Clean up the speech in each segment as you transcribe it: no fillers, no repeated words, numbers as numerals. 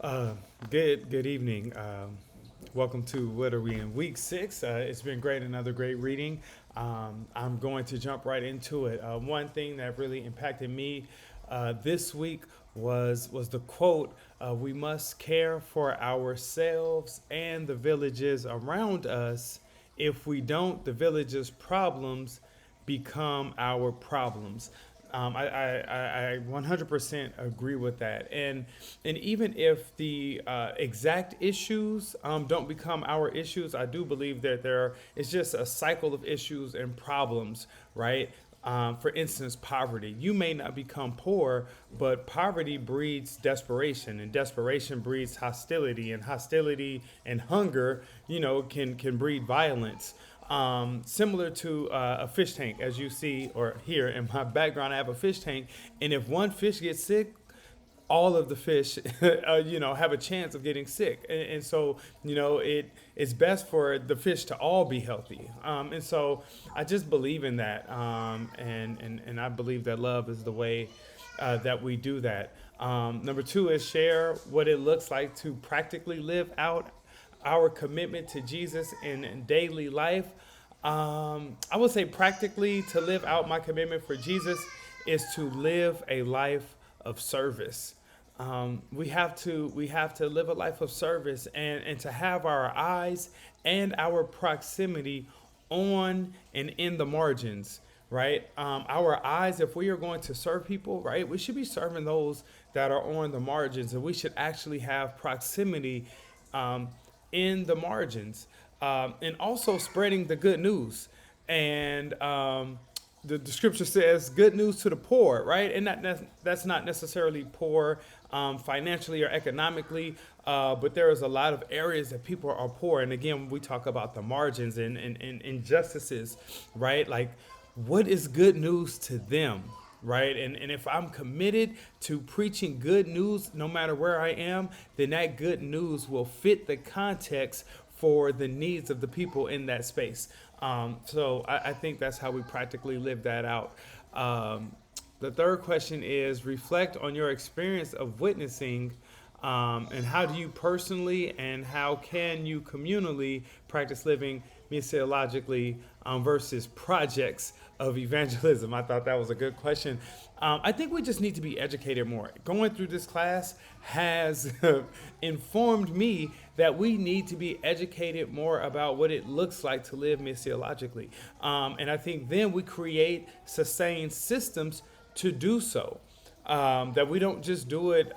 Uh, good evening. Welcome to what are we in week 6? It's been great, another great reading. I'm going to jump right into it. One thing that really impacted me this week was the quote: "We must care for ourselves and the villages around us. If we don't, the villages' problems become our problems." I 100% agree with that. And even if the exact issues don't become our issues, I do believe that it's just a cycle of issues and problems, right? For instance, poverty. You may not become poor, but poverty breeds desperation, and desperation breeds hostility, and hostility and hunger, can breed violence. Similar to a fish tank, as you see or hear in my background, I have a fish tank, and if one fish gets sick, all of the fish, have a chance of getting sick, and so it's best for the fish to all be healthy. And so I just believe in that, and I believe that love is the way that we do that. Number two is share what it looks like to practically live out our commitment to Jesus in daily life. I would say practically to live out my commitment for Jesus is to live a life of service. We have to live a life of service, and to have our eyes and our proximity on and in the margins, right? Our eyes, if we are going to serve people, right, we should be serving those that are on the margins, and we should actually have proximity um, in the margins, and also spreading the good news. And the scripture says good news to the poor, right? And that's not necessarily poor financially or economically, but there is a lot of areas that people are poor. And again, we talk about the margins and injustices, right? Like, what is good news to them? Right. And if I'm committed to preaching good news, no matter where I am, then that good news will fit the context for the needs of the people in that space. So I think that's how we practically live that out. The third question is reflect on your experience of witnessing, and how do you personally and how can you communally practice living missiologically, versus projects of evangelism? I thought that was a good question. I think we just need to be educated more. Going through this class has informed me that we need to be educated more about what it looks like to live missiologically. And I think then we create sustained systems to do so. That we don't just do it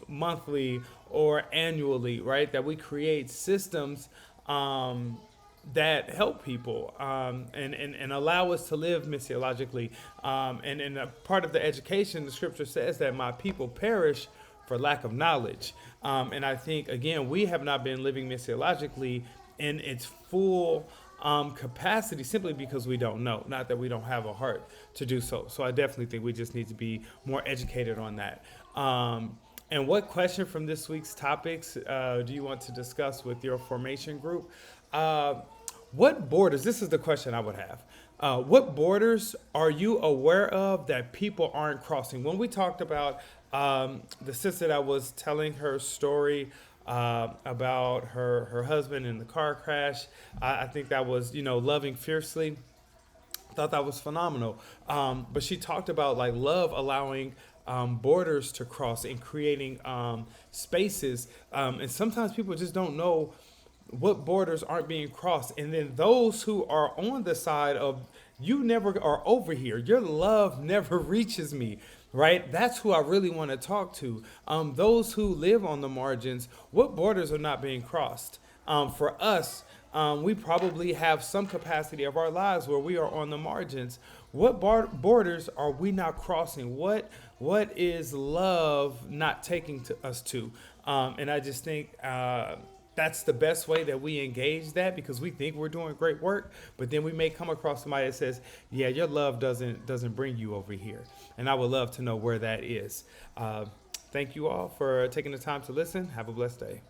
monthly or annually, right? That we create systems that help people, and allow us to live missiologically. And a part of the education, the scripture says that my people perish for lack of knowledge. And I think, again, we have not been living missiologically in its full capacity simply because we don't know, not that we don't have a heart to do so. So I definitely think we just need to be more educated on that. And what question from this week's topics do you want to discuss with your formation group? Uh, what borders, this is the question I would have. What borders are you aware of that people aren't crossing? When we talked about the sister that was telling her story about her husband in the car crash, I think that was, loving fiercely. Thought that was phenomenal. But she talked about like love allowing borders to cross and creating spaces. And sometimes people just don't know what borders aren't being crossed. And then those who are on the side of you never are over here, your love never reaches me, right? That's who I really want to talk to. Those who live on the margins, what borders are not being crossed? For us, we probably have some capacity of our lives where we are on the margins. What borders are we not crossing? What is love not taking to us to? And I just think that's the best way that we engage that, because we think we're doing great work, but then we may come across somebody that says, "Yeah, your love doesn't bring you over here," and I would love to know where that is. Thank you all for taking the time to listen. Have a blessed day.